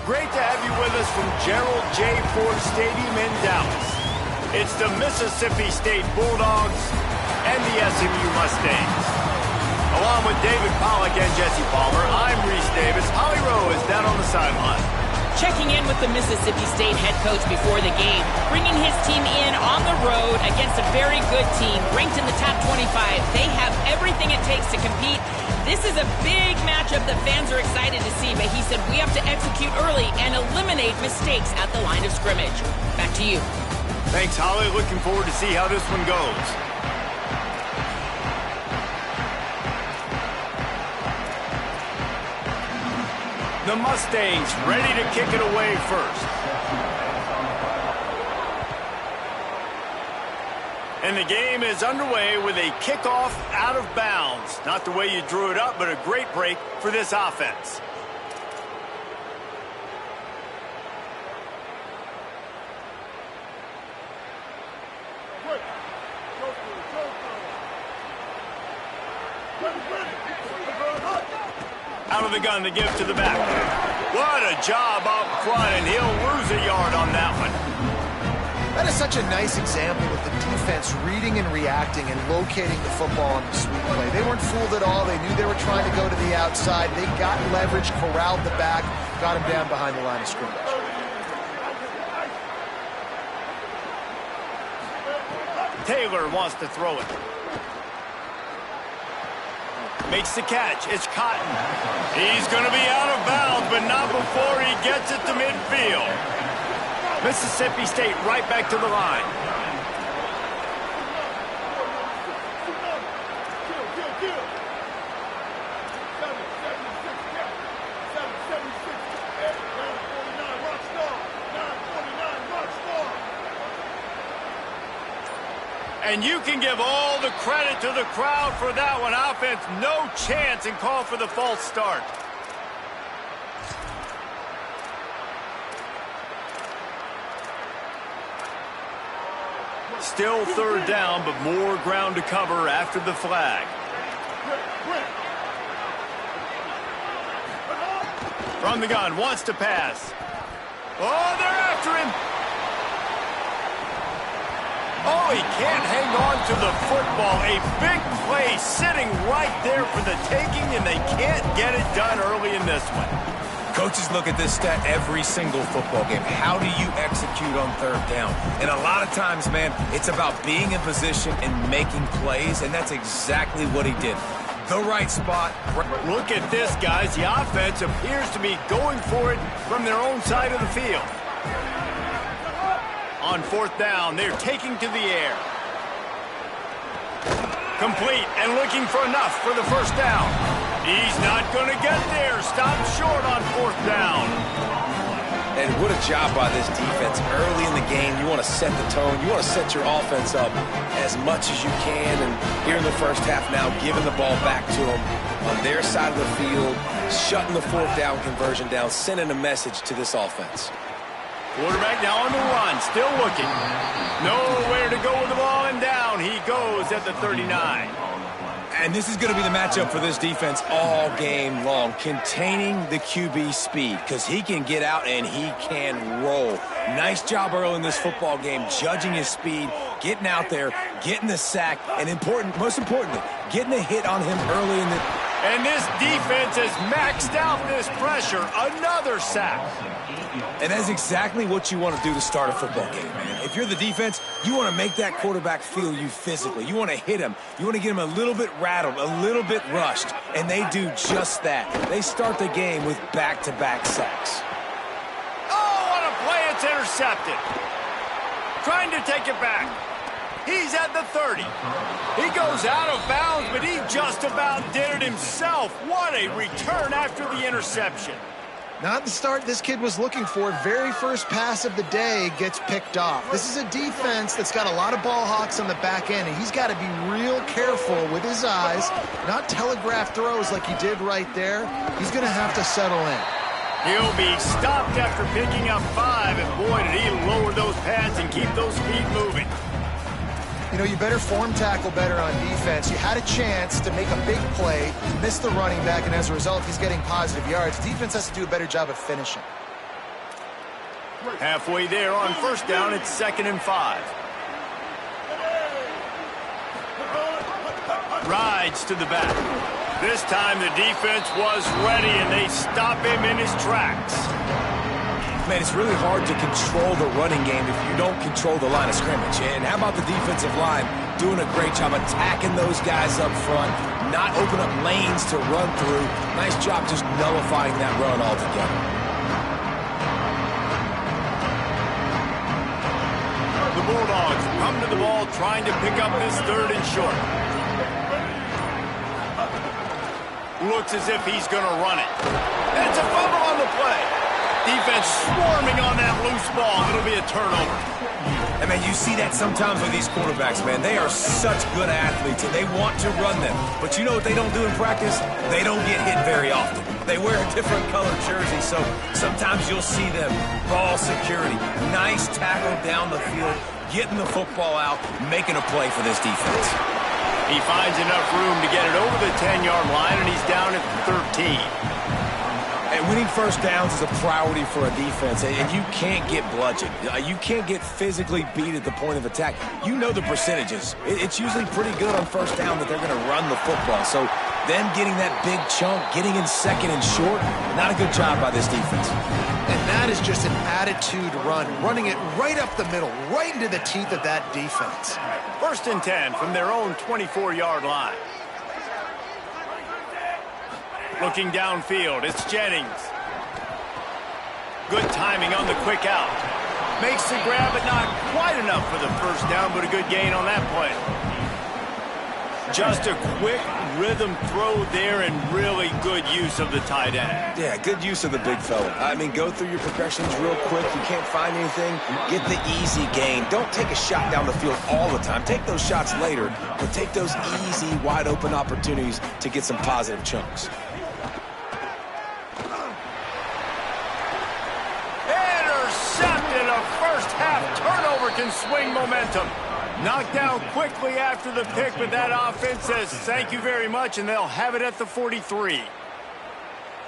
Great to have you with us from Gerald J. Ford Stadium in Dallas. It's the Mississippi State Bulldogs and the SMU Mustangs. Along with David Pollack and Jesse Palmer, I'm Reese Davis. Holly Rowe is down on the sideline. Checking in with the Mississippi State head coach before the game, bringing his team in on the road against a very good team, ranked in the top 25. They have everything it takes to compete. This is a big matchup that fans are excited to see, but he said we have to execute early and eliminate mistakes at the line of scrimmage. Back to you. Thanks, Holly. Looking forward to see how this one goes. The Mustangs ready to kick it away first. And the game is underway with a kickoff out of bounds. Not the way you drew it up, but a great break for this offense. Out of the gun to give to the back. What a job up front, and he'll lose a yard on that one. That is such a nice example of the defense reading and reacting and locating the football on the sweep play. They weren't fooled at all. They knew they were trying to go to the outside. They got leverage, corralled the back, got him down behind the line of scrimmage. Taylor wants to throw it. Makes the catch. It's Cotton. He's going to be out of bounds, but not before he gets it to midfield. Mississippi State right back to the line. And you can give all the credit to the crowd for that one. Offense, no chance, and call for the false start. Still third down, but more ground to cover after the flag. From the gun, wants to pass. Oh, they're after him. Oh, he can't hang on to the football. A big play sitting right there for the taking, and they can't get it done early in this one. Coaches look at this stat every single football game. How do you execute on third down? And a lot of times, man, it's about being in position and making plays, and that's exactly what he did. The right spot. Look at this, guys. The offense appears to be going for it from their own side of the field. On fourth down, they're taking to the air. Complete and looking for enough for the first down. He's not going to get there. Stop short on fourth down. And what a job by this defense. Early in the game, you want to set the tone. You want to set your offense up as much as you can. And here in the first half now, giving the ball back to them on their side of the field, shutting the fourth down conversion down, sending a message to this offense. Quarterback now on the run, still looking. Nowhere to go with the ball, and down he goes at the 39. And this is going to be the matchup for this defense all game long, containing the QB speed, because he can get out and he can roll. Nice job early in this football game, judging his speed, getting out there, getting the sack, and most importantly, getting a hit on him early in the... And this defense has maxed out this pressure. Another sack. And that's exactly what you want to do to start a football game, man. If you're the defense, you want to make that quarterback feel you physically. You want to hit him. You want to get him a little bit rattled, a little bit rushed. And they do just that. They start the game with back-to-back sacks. Oh, what a play. It's intercepted. Trying to take it back. He's at the 30. He goes out of bounds, but he just about did it himself. What a return after the interception. Not the start this kid was looking for. Very first pass of the day gets picked off. This is a defense that's got a lot of ball hawks on the back end, and he's got to be real careful with his eyes, not telegraph throws like he did right there. He's going to have to settle in. He'll be stopped after picking up 5, and boy, did he lower those pads and keep those feet moving. You know, you better form tackle better on defense. You had a chance to make a big play, miss the running back, and as a result, he's getting positive yards. Defense has to do a better job of finishing. Halfway there on first down, it's 2nd and 5. Rides to the back. This time the defense was ready, and they stop him in his tracks. Man, it's really hard to control the running game if you don't control the line of scrimmage. And how about the defensive line doing a great job attacking those guys up front, not open up lanes to run through. Nice job just nullifying that run altogether. The Bulldogs come to the ball trying to pick up this 3rd and short. Looks as if he's going to run it. And it's a fumble on the play. Defense swarming on that loose ball. It'll be a turnover. I mean, you see that sometimes with these quarterbacks, man. They are such good athletes, and they want to run them. But you know what they don't do in practice? They don't get hit very often. They wear a different colored jersey, so sometimes you'll see them ball security. Nice tackle down the field, getting the football out, making a play for this defense. He finds enough room to get it over the 10-yard line, and he's down at the 13. And winning first downs is a priority for a defense, and you can't get bludgeoned. You can't get physically beat at the point of attack. You know the percentages. It's usually pretty good on first down that they're going to run the football. So them getting that big chunk, getting in 2nd and short, not a good job by this defense. And that is just an attitude run, running it right up the middle, right into the teeth of that defense. 1st and 10 from their own 24-yard line. Looking downfield, it's Jennings. Good timing on the quick out. Makes the grab, but not quite enough for the first down, but a good gain on that play. Just a quick rhythm throw there and really good use of the tight end. Yeah, good use of the big fella. I mean, go through your progressions real quick. You can't find anything, get the easy gain. Don't take a shot down the field all the time. Take those shots later, but take those easy, wide-open opportunities to get some positive chunks. Intercepted. A first-half turnover can swing momentum. Knocked down quickly after the pick, but that offense says thank you very much, and they'll have it at the 43.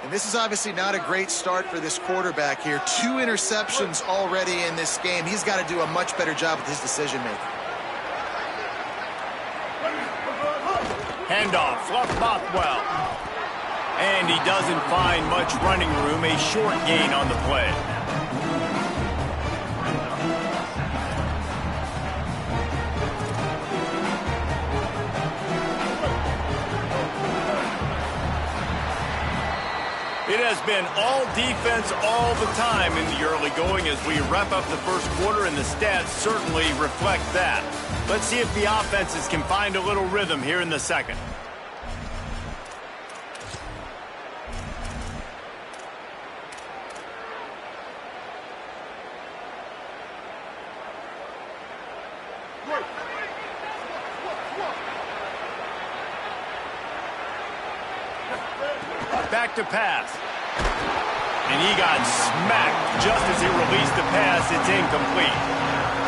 And this is obviously not a great start for this quarterback here. 2 interceptions already in this game. He's got to do a much better job with his decision-making. Handoff, Fluff Bothwell. And he doesn't find much running room. A short gain on the play. It has been all defense all the time in the early going as we wrap up the first quarter, and the stats certainly reflect that. Let's see if the offenses can find a little rhythm here in the second. Back to pass. And he got smacked just as he released the pass. It's incomplete.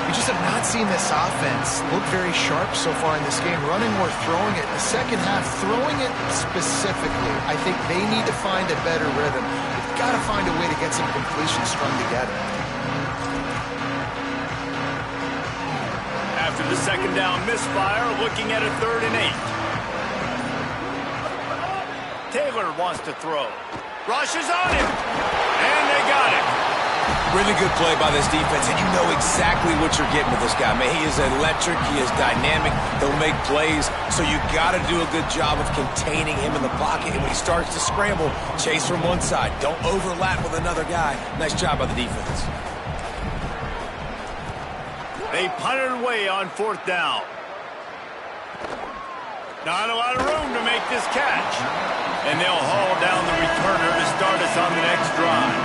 We just have not seen this offense look very sharp so far in this game. Running or throwing it. The second half, throwing it specifically. I think they need to find a better rhythm. They've got to find a way to get some completions strung together. After the second down misfire, looking at a 3rd and 8. Taylor wants to throw. Rushes on him. And they got him. Really good play by this defense, and you know exactly what you're getting with this guy. Man, he is electric. He is dynamic. He'll make plays, so you got to do a good job of containing him in the pocket. And when he starts to scramble, chase from one side. Don't overlap with another guy. Nice job by the defense. They punted away on 4th down. Not a lot of room to make this catch. And they'll haul down the returner to start us on the next drive.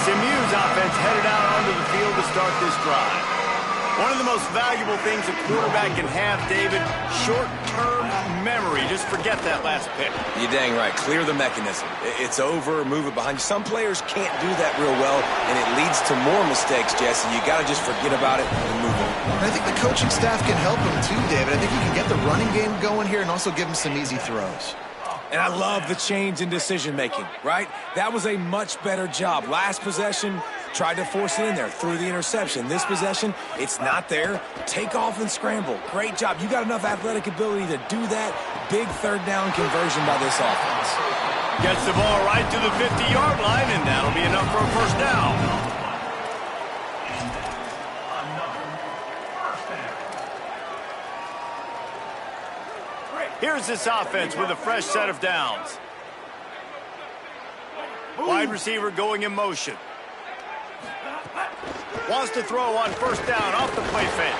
SMU's offense headed out onto the field to start this drive. One of the most valuable things a quarterback can have, David, short-term memory. Just forget that last pick. You're dang right. Clear the mechanism. It's over, move it behind you. Some players can't do that real well, and it leads to more mistakes, Jesse. You got to just forget about it and move on. I think the coaching staff can help him too, David. I think he can get the running game going here and also give him some easy throws. And I love the change in decision-making, right? That was a much better job. Last possession, tried to force it in there, threw the interception. This possession, it's not there. Take off and scramble. Great job. You got enough athletic ability to do that. Big third down conversion by this offense. Gets the ball right to the 50-yard line, and that'll be enough for a first down. Here's this offense with a fresh set of downs. Wide receiver going in motion. Wants to throw on first down off the play fake.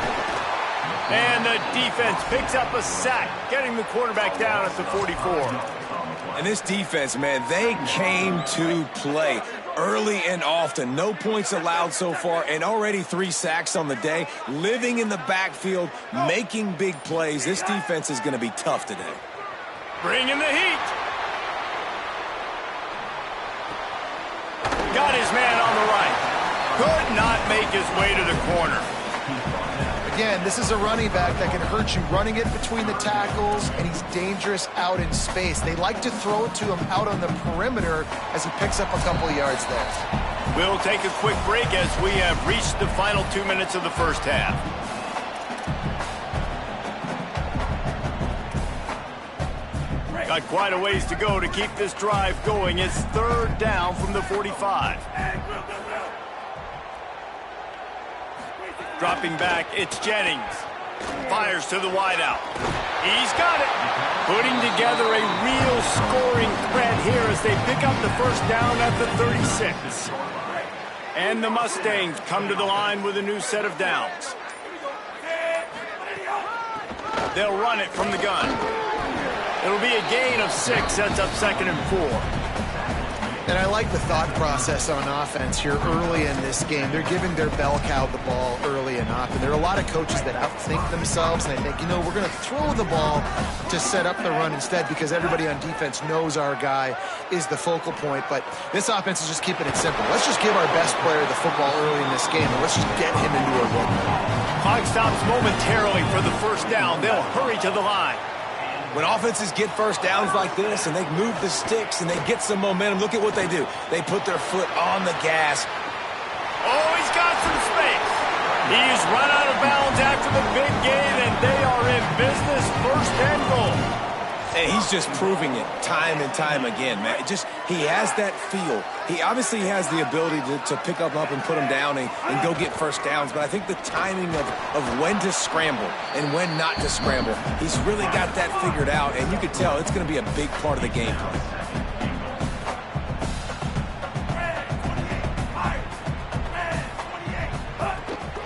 And the defense picks up a sack, getting the quarterback down at the 44. And this defense, man, they came to play early and often. No points allowed so far, and already 3 sacks on the day. Living in the backfield, making big plays. This defense is going to be tough today. Bringing the heat. Got his man on the right. Could not make his way to the corner. Again, this is a running back that can hurt you running it between the tackles, and he's dangerous out in space. They like to throw it to him out on the perimeter as he picks up a couple of yards there. We'll take a quick break as we have reached the final 2 minutes of the first half. Got quite a ways to go to keep this drive going. It's third down from the 45. Dropping back, it's Jennings. Fires to the wideout. He's got it. Putting together a real scoring threat here as they pick up the first down at the 36. And the Mustangs come to the line with a new set of downs. They'll run it from the gun. It'll be a gain of 6, sets up 2nd and 4. And I like the thought process on offense here early in this game. They're giving their bell cow the ball early and often. There are a lot of coaches that outthink themselves, and they think, you know, we're going to throw the ball to set up the run instead because everybody on defense knows our guy is the focal point. But this offense is just keeping it simple. Let's just give our best player the football early in this game, and let's just get him into a rhythm. Clock stops momentarily for the first down. They'll hurry to the line. When offenses get first downs like this and they move the sticks and they get some momentum, look at what they do. They put their foot on the gas. Oh, he's got some space. He's run out of bounds after the big gain, and they are in business, 1st and goal. And he's just proving it time and time again, man. He has that feel. He obviously has the ability to pick up and put him down and go get first downs, but I think the timing of when to scramble and when not to scramble, he's really got that figured out, and you can tell it's going to be a big part of the game plan.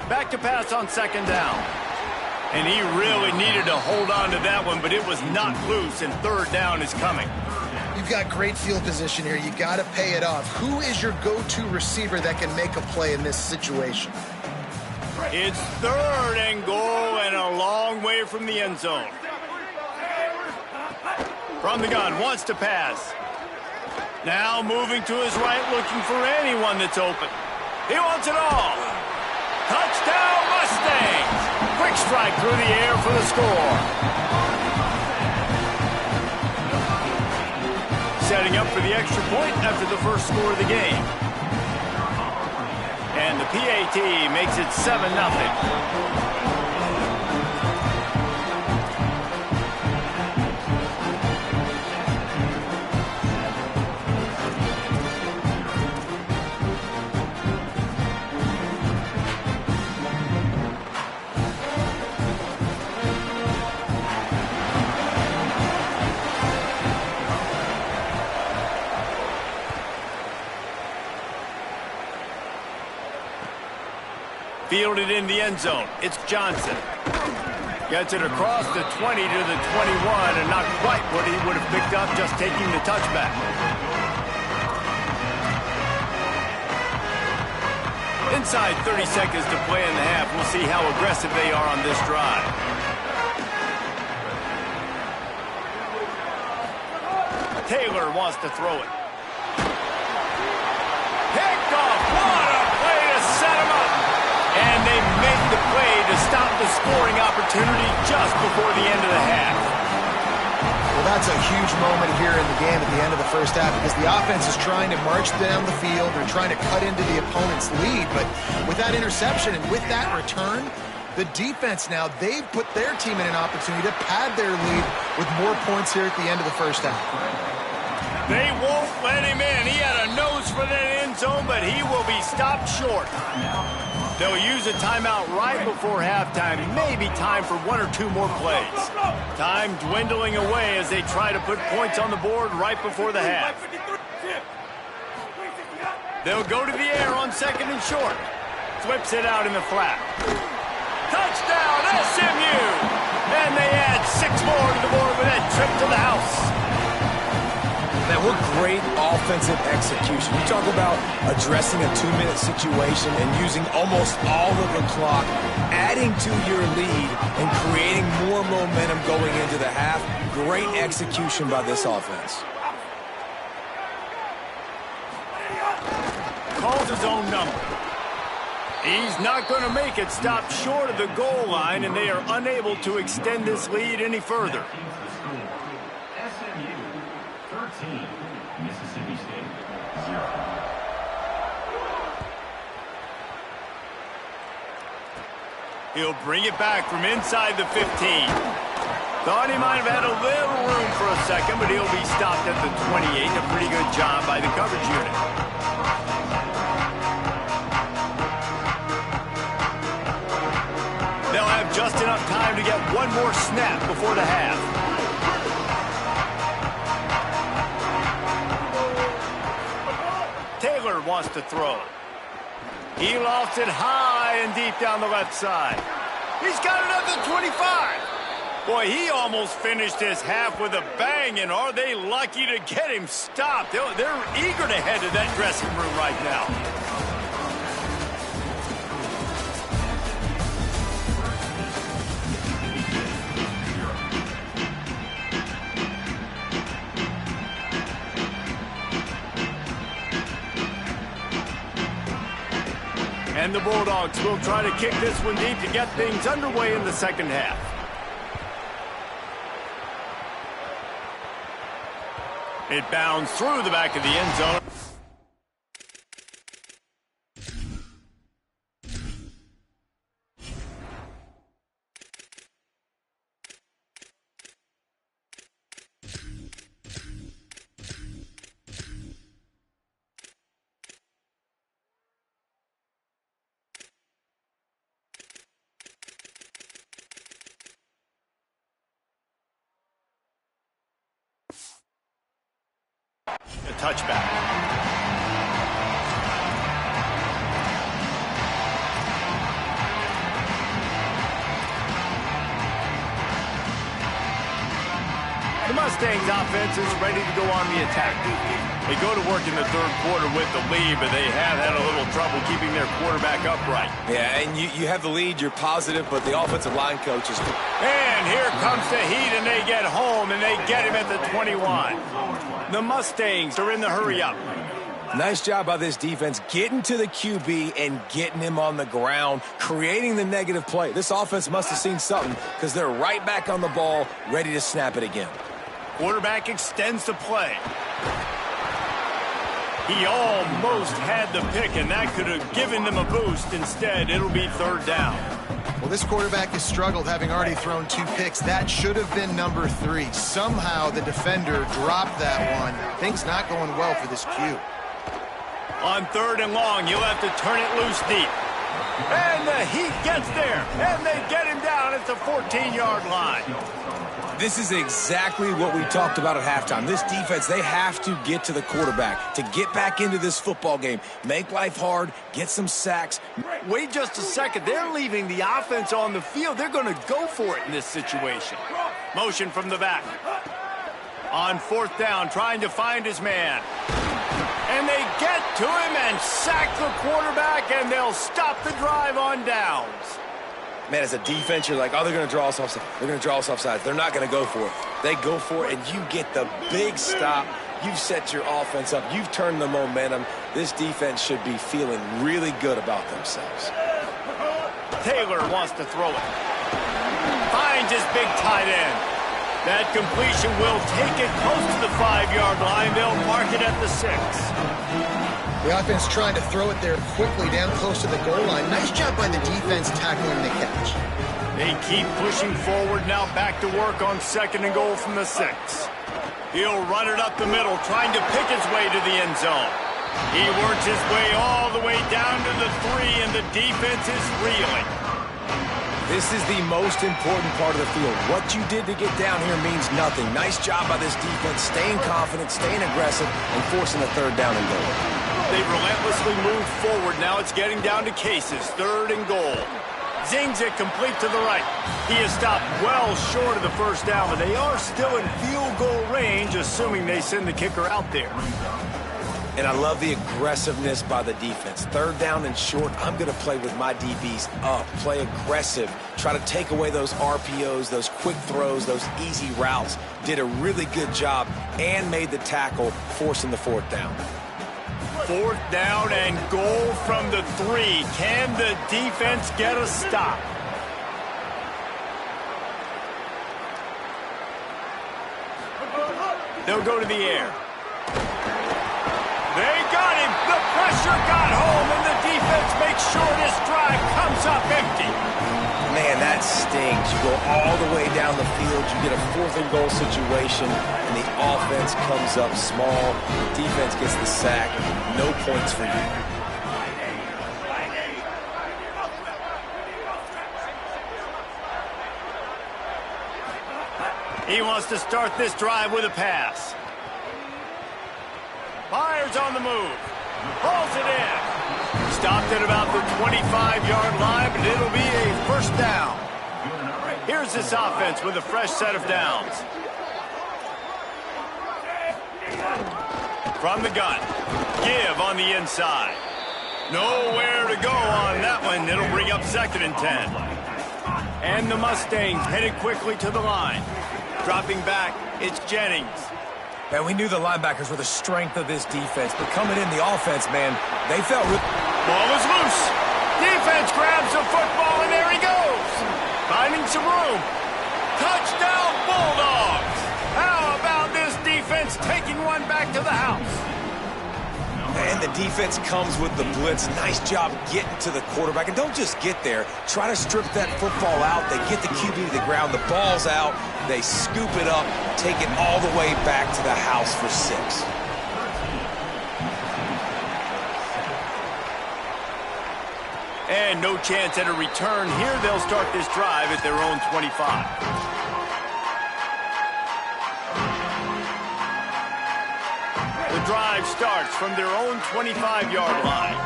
Back to pass on 2nd down. And he really needed to hold on to that one, but it was not loose, and 3rd down is coming. You've got great field position here. You got to pay it off. Who is your go-to receiver that can make a play in this situation? It's 3rd and goal and a long way from the end zone. From the gun, wants to pass. Now moving to his right, looking for anyone that's open. He wants it all. Touchdown, Mustangs! Quick strike through the air for the score. Setting up for the extra point after the first score of the game. And the PAT makes it 7-0. Fielded in the end zone. It's Johnson. Gets it across the 20 to the 21, and not quite what he would have picked up just taking the touchback. Inside 30 seconds to play in the half. We'll see how aggressive they are on this drive. Taylor wants to throw it. Picked off. What a play to set him up. And they make the play to stop the scoring opportunity just before the end of the half. Well, that's a huge moment here in the game at the end of the first half because the offense is trying to march down the field. They're trying to cut into the opponent's lead, but with that interception and with that return, the defense now, they've put their team in an opportunity to pad their lead with more points here at the end of the first half. They won't let him in. He had a nose for that end zone, but he will be stopped short. They'll use a timeout right before halftime. Maybe time for one or two more plays. Time dwindling away as they try to put points on the board right before the half. They'll go to the air on second and short. Flips it out in the flat. Touchdown, SMU! And they add 6 more to the board with that trip to the house. Man, what great offensive execution. You talk about addressing a 2-minute situation and using almost all of the clock, adding to your lead and creating more momentum going into the half. Great execution by this offense. Calls his own number. He's not going to make it. Stop short of the goal line, and they are unable to extend this lead any further. Mississippi State 0. He'll bring it back from inside the 15. Thought he might have had a little room for a second, but he'll be stopped at the 28. A pretty good job by the coverage unit. They'll have just enough time to get one more snap before the half. Taylor wants to throw. He lofts it high and deep down the left side. He's got it up to 25. Boy, he almost finished his half with a bang, and are they lucky to get him stopped? They're eager to head to that dressing room right now. And the Bulldogs will try to kick this one deep to get things underway in the second half. It bounds through the back of the end zone. A touchback. The Mustangs offense is ready to go on the attack. They go to work in the third quarter with the lead, but they have had a little trouble keeping their quarterback upright. Yeah, and you have the lead, you're positive, but the offensive line coach is... And here comes the heat, and they get home, and they get him at the 21. The Mustangs are in the hurry-up. Nice job by this defense getting to the QB and getting him on the ground, creating the negative play. This offense must have seen something because they're right back on the ball, ready to snap it again. Quarterback extends the play. He almost had the pick, and that could have given them a boost. Instead, it'll be third down. Well, this quarterback has struggled, having already thrown 2 picks. That should have been number 3. Somehow the defender dropped that one. Things not going well for this Q. On third and long, you'll have to turn it loose deep. And the Heat gets there, and they get him down at the 14-yard line. This is exactly what we talked about at halftime. This defense, they have to get to the quarterback to get back into this football game. Make life hard, get some sacks. Wait just a second. They're leaving the offense on the field. They're going to go for it in this situation. Motion from the back. On fourth down, trying to find his man. And they get to him and sack the quarterback, and they'll stop the drive on downs. Man, as a defense, you're like, oh, they're going to draw us offside. They're going to draw us offside. They're not going to go for it. They go for it, and you get the big stop. You've set your offense up. You've turned the momentum. This defense should be feeling really good about themselves. Taylor wants to throw it. Finds his big tight end. That completion will take it close to the 5-yard line. They'll mark it at the 6. The offense trying to throw it there quickly down close to the goal line. Nice job by the defense tackling the catch. They keep pushing forward now, back to work on 2nd and goal from the 6. He'll run it up the middle, trying to pick his way to the end zone. He works his way all the way down to the 3, and the defense is reeling. This is the most important part of the field. What you did to get down here means nothing. Nice job by this defense, staying confident, staying aggressive, and forcing a 3rd down and goal. They relentlessly move forward. Now it's getting down to Cases, 3rd and goal. Zings it complete to the right. He is stopped well short of the 1st down, but they are still in field goal range, assuming they send the kicker out there. And I love the aggressiveness by the defense. 3rd down and short, I'm going to play with my DBs up, play aggressive, try to take away those RPOs, those quick throws, those easy routes. Did a really good job and made the tackle, forcing the 4th down. 4th down and goal from the 3. Can the defense get a stop? They'll go to the air. They got him. The pressure got home, and the defense makes sure this drive comes up empty. Man, that stings. You go all the way down the field, you get a 4th and goal situation, and the offense comes up small. Defense gets the sack. No points for you. He wants to start this drive with a pass. Fires on the move. Pulls it in. Stopped at about the 25-yard line, but it'll be a 1st down. Here's this offense with a fresh set of downs. From the gun. Give on the inside. Nowhere to go on that one. It'll bring up 2nd and 10. And the Mustangs headed quickly to the line. Dropping back, it's Jennings. Man, we knew the linebackers were the strength of this defense, but coming in the offense, man, they felt... Ball is loose. Defense grabs the football, and there he goes. Finding some room. Touchdown, Bulldogs. How about this defense taking one back to the house? And the defense comes with the blitz. Nice job getting to the quarterback. And don't just get there. Try to strip that football out. They get the QB to the ground. The ball's out. They scoop it up, take it all the way back to the house for 6. And no chance at a return here. They'll start this drive at their own 25. The drive starts from their own 25-yard line.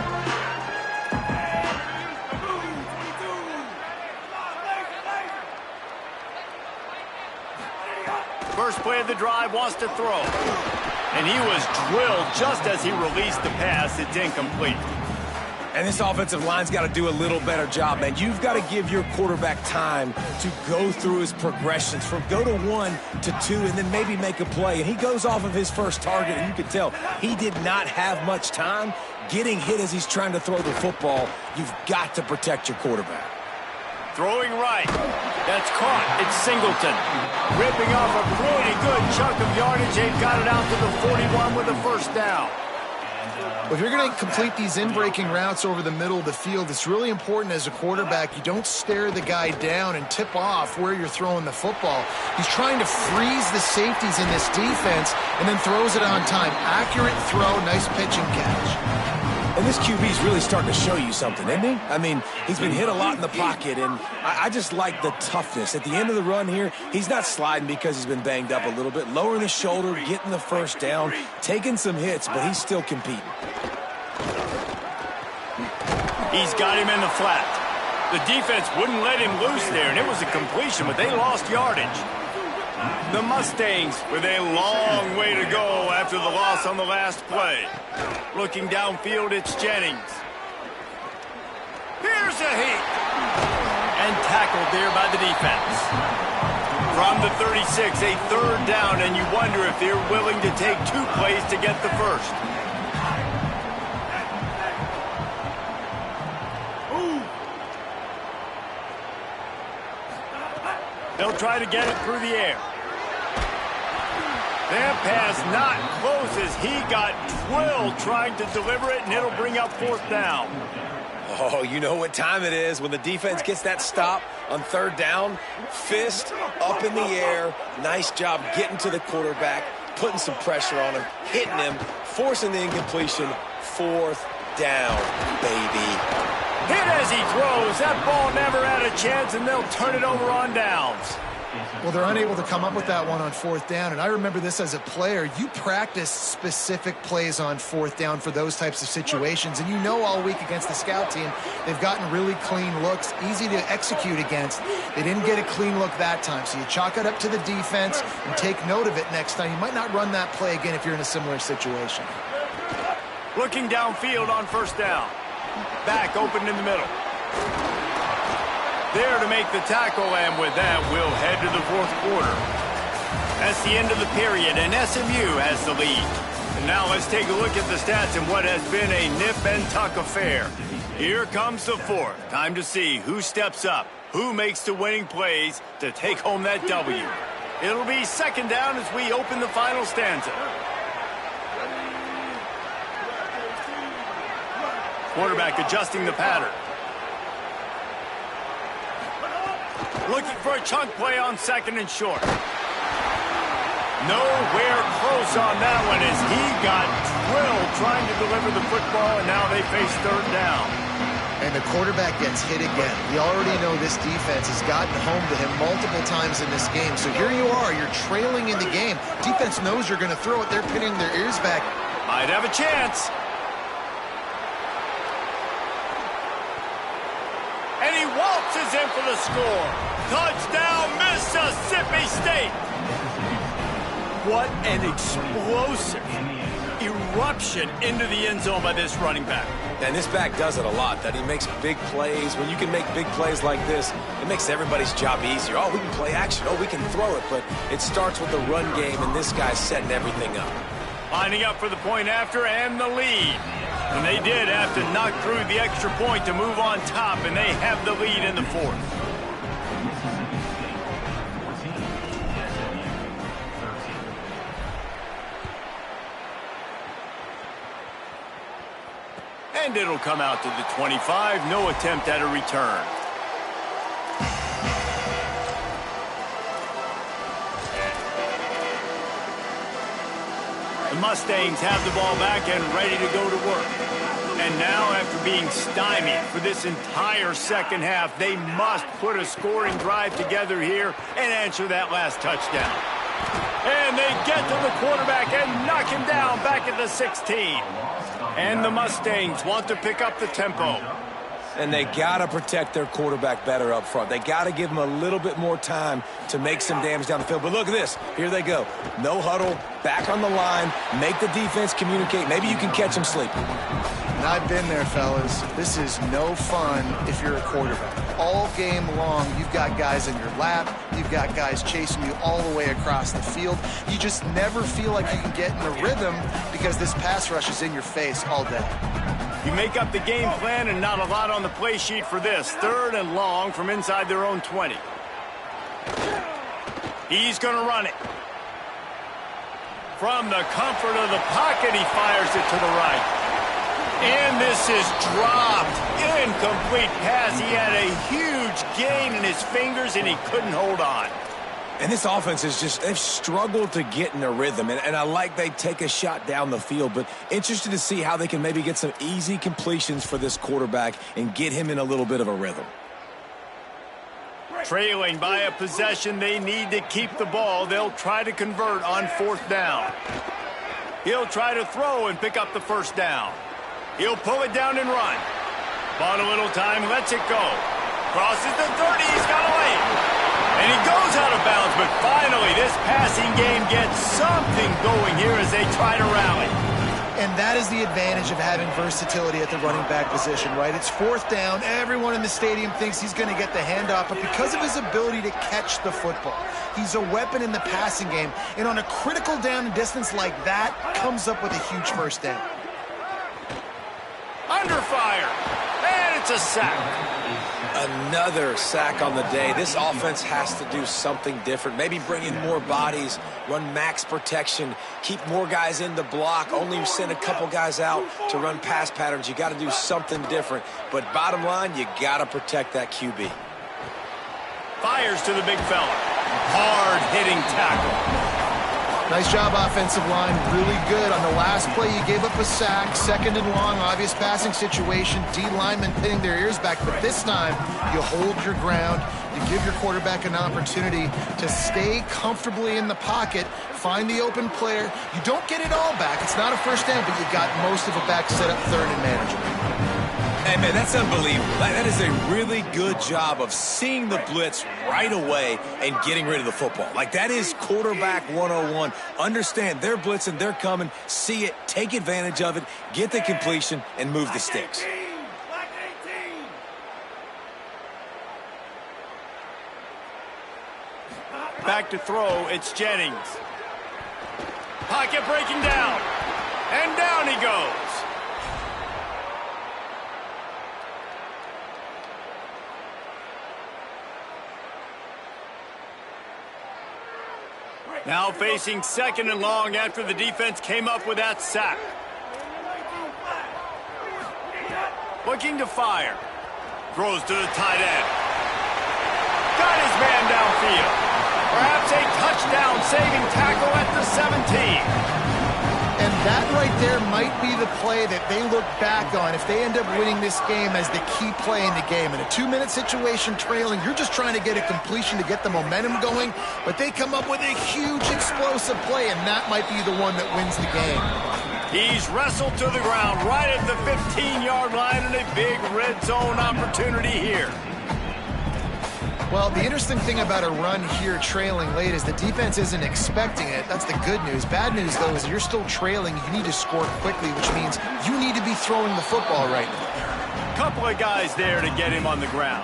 First play of the drive, wants to throw. And he was drilled just as he released the pass. It's incomplete. And this offensive line's got to do a little better job, man. You've got to give your quarterback time to go through his progressions from go to 1 to 2 and then maybe make a play. And he goes off of his first target, and you can tell he did not have much time getting hit as he's trying to throw the football. You've got to protect your quarterback. Throwing right. That's caught. It's Singleton. Ripping off a pretty good chunk of yardage. They've got it out to the 41 with a 1st down. If you're going to complete these in-breaking routes over the middle of the field, it's really important as a quarterback you don't stare the guy down and tip off where you're throwing the football. He's trying to freeze the safeties in this defense and then throws it on time. Accurate throw, nice pitch and catch. And this QB's really starting to show you something, isn't he? I mean, he's been hit a lot in the pocket, and I just like the toughness. At the end of the run here, he's not sliding because he's been banged up a little bit. Lowering the shoulder, getting the 1st down, taking some hits, but he's still competing. He's got him in the flat. The defense wouldn't let him loose there, and it was a completion, but they lost yardage. The Mustangs with a long way to go after the loss on the last play. Looking downfield, it's Jennings. Here's a heat. And tackled there by the defense. From the 36, a 3rd down, and you wonder if they're willing to take 2 plays to get the 1st. They'll try to get it through the air. That pass not close as he got drilled trying to deliver it, and it'll bring up 4th down. Oh, you know what time it is when the defense gets that stop on 3rd down. Fist up in the air. Nice job getting to the quarterback, putting some pressure on him, hitting him, forcing the incompletion. 4th down, baby. Hit as he throws. That ball never had a chance, and they'll turn it over on downs. Well, they're unable to come up with that one on 4th down, and I remember this as a player. You practice specific plays on 4th down for those types of situations, and you know all week against the scout team, they've gotten really clean looks, easy to execute against. They didn't get a clean look that time, so you chalk it up to the defense and take note of it next time. You might not run that play again if you're in a similar situation. Looking downfield on 1st down. Back open in the middle. There to make the tackle, and with that, we'll head to the 4th quarter. That's the end of the period, and SMU has the lead. And now let's take a look at the stats in what has been a nip-and-tuck affair. Here comes the 4th. Time to see who steps up, who makes the winning plays to take home that W. It'll be 2nd down as we open the final stanza. Quarterback adjusting the pattern. Looking for a chunk play on 2nd and short. Nowhere close on that one as he got drilled trying to deliver the football, and now they face 3rd down. And the quarterback gets hit again. We already know this defense has gotten home to him multiple times in this game. So here you are, you're trailing in the game. Defense knows you're going to throw it. They're pinning their ears back. Might have a chance. And he waltzes in for the score. Touchdown, Mississippi State. What an explosive eruption into the end zone by this running back. And this back does it a lot, that he makes big plays. When you can make big plays like this, it makes everybody's job easier. Oh, we can play action. Oh, we can throw it. But it starts with the run game, and this guy's setting everything up. Lining up for the point after and the lead. And they did have to knock through the extra point to move on top, and they have the lead in the 4th. And it'll come out to the 25. No attempt at a return. The Mustangs have the ball back and ready to go to work. And now, after being stymied for this entire 2nd half, they must put a scoring drive together here and answer that last touchdown. And they get to the quarterback and knock him down back at the 16. And the Mustangs want to pick up the tempo. And they got to protect their quarterback better up front. They got to give him a little bit more time to make some damage down the field. But look at this. Here they go. No huddle, back on the line, make the defense communicate. Maybe you can catch them sleeping. And I've been there, fellas. This is no fun if you're a quarterback. All game long, you've got guys in your lap. You've got guys chasing you all the way across the field. You just never feel like you can get in the rhythm because this pass rush is in your face all day. You make up the game plan and not a lot on the play sheet for this. 3rd and long from inside their own 20. He's going to run it. From the comfort of the pocket, he fires it to the right. And this is dropped. Incomplete pass. He had a huge gain in his fingers, and he couldn't hold on. And this offense is just, they've struggled to get in a rhythm. And I like they take a shot down the field, but interested to see how they can maybe get some easy completions for this quarterback and get him in a little bit of a rhythm. Trailing by a possession, they need to keep the ball. They'll try to convert on 4th down. He'll try to throw and pick up the 1st down. He'll pull it down and run. Bought a little time, lets it go. Crosses the 30, he's got a lane. And he goes out of bounds, but finally this passing game gets something going here as they try to rally. And that is the advantage of having versatility at the running back position, right? It's 4th down. Everyone in the stadium thinks he's going to get the handoff, but because of his ability to catch the football, he's a weapon in the passing game. And on a critical down and distance like that, comes up with a huge 1st down. Under fire, and it's a sack. Another sack on the day. This offense has to do something different. Maybe bring in more bodies, run max protection, keep more guys in the block, only send a couple guys out to run pass patterns. You got to do something different. But bottom line, you got to protect that QB. Fires to the big fella. Hard-hitting tackle. Nice job, offensive line. Really good. On the last play, you gave up a sack. Second and long, obvious passing situation. D linemen pinning their ears back. But this time, you hold your ground. You give your quarterback an opportunity to stay comfortably in the pocket, find the open player. You don't get it all back. It's not a first down, but you got most of it back set up third and manageable. Hey, man, that's unbelievable. That is a really good job of seeing the blitz right away and getting rid of the football. Like, that is quarterback 101. Understand they're blitzing, they're coming, see it, take advantage of it, get the completion, and move the sticks. Back to throw, it's Jennings. Pocket breaking down. And down he goes. Now facing second and long after the defense came up with that sack. Looking to fire. Throws to the tight end. Got his man downfield. Perhaps a touchdown-saving tackle at the 17. And that right there might be the play that they look back on if they end up winning this game as the key play in the game. In a 2-minute situation trailing, you're just trying to get a completion to get the momentum going, but they come up with a huge explosive play, and that might be the one that wins the game. He's wrestled to the ground right at the 15-yard line, and a big red zone opportunity here. Well, the interesting thing about a run here trailing late is the defense isn't expecting it. That's the good news. Bad news, though, is you're still trailing. You need to score quickly, which means you need to be throwing the football right now. Couple of guys there to get him on the ground.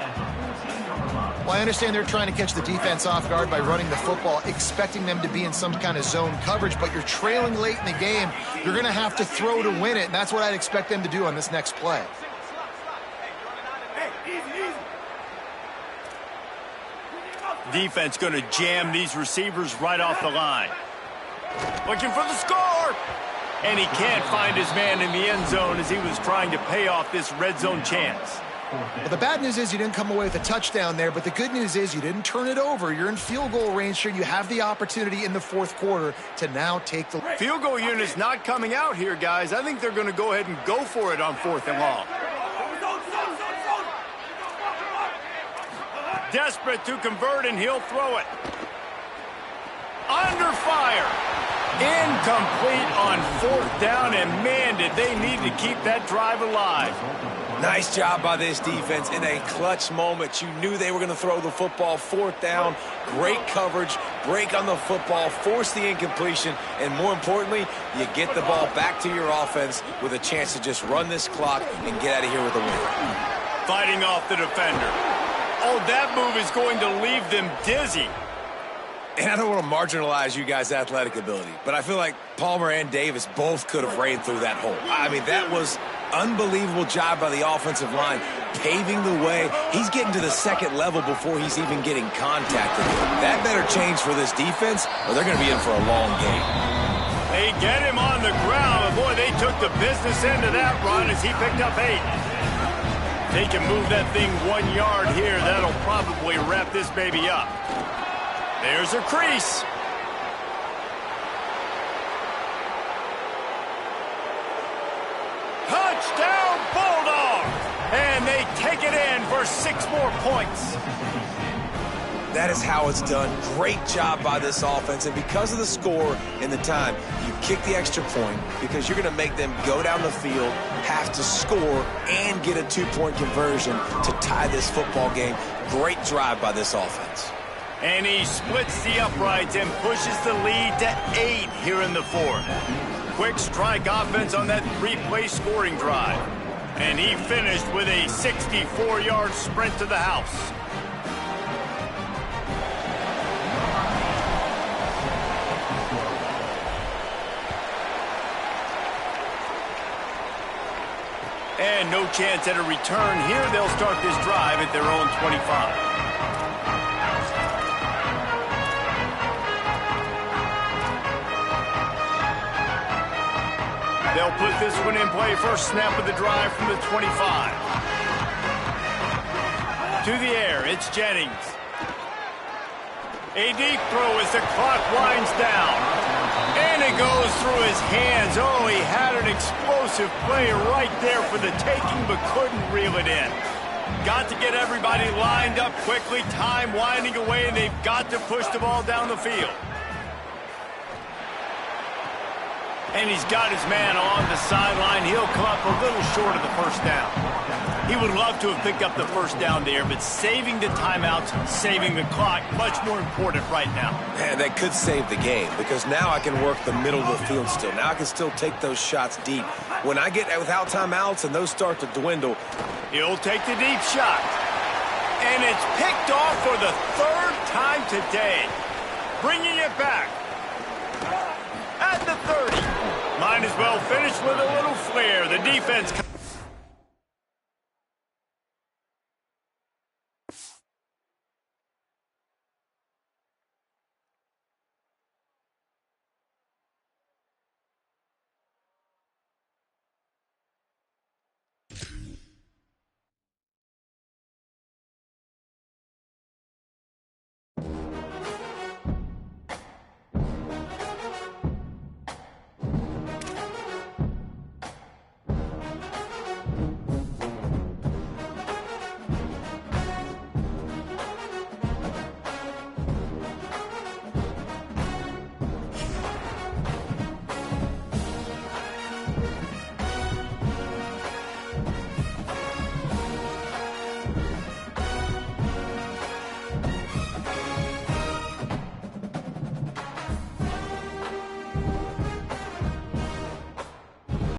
Well, I understand they're trying to catch the defense off guard by running the football, expecting them to be in some kind of zone coverage, but you're trailing late in the game. You're going to have to throw to win it, and that's what I'd expect them to do on this next play. Defense going to jam these receivers right off the line. Looking for the score. And he can't find his man in the end zone as he was trying to pay off this red zone chance. Well, the bad news is you didn't come away with a touchdown there, but the good news is you didn't turn it over. You're in field goal range here. You have the opportunity in the fourth quarter to now take the... Field goal unit's not coming out here, guys. I think they're going to go ahead and go for it on fourth and long. Desperate to convert, and he'll throw it. Under fire. Incomplete on fourth down, and man, did they need to keep that drive alive. Nice job by this defense in a clutch moment. You knew they were going to throw the football. Fourth down, great coverage, break on the football, force the incompletion, and more importantly, you get the ball back to your offense with a chance to just run this clock and get out of here with a win. Fighting off the defender. Oh, that move is going to leave them dizzy. And I don't want to marginalize you guys' athletic ability, but I feel like Palmer and Davis both could have ran through that hole. I mean, that was unbelievable job by the offensive line, paving the way. He's getting to the second level before he's even getting contacted. That better change for this defense, or they're going to be in for a long game. They get him on the ground, and boy, they took the business end of that run as he picked up 8. They can move that thing 1 yard here. That'll probably wrap this baby up. There's a crease. Touchdown, Bulldogs! And they take it in for 6 more points. That is how it's done. Great job by this offense. And because of the score and the time, you kick the extra point because you're going to make them go down the field, have to score, and get a 2-point conversion to tie this football game. Great drive by this offense. And he splits the uprights and pushes the lead to 8 here in the fourth. Quick strike offense on that 3-play scoring drive. And he finished with a 64-yard sprint to the house. And no chance at a return here. They'll start this drive at their own 25. They'll put this one in play. First snap of the drive from the 25. To the air, it's Jennings. A deep throw as the clock winds down. And it goes through his hands. Oh, he had an explosive play right there for the taking, but couldn't reel it in. Got to get everybody lined up quickly. Time winding away, and they've got to push the ball down the field. And he's got his man along the sideline. He'll come up a little short of the first down. He would love to have picked up the first down there, but saving the timeouts, saving the clock, much more important right now. Man, that could save the game, because now I can work the middle of the field still. Now I can still take those shots deep. When I get without timeouts and those start to dwindle. He'll take the deep shot. And it's picked off for the third time today. Bringing it back. At the 30. Might as well finish with a little flair. The defense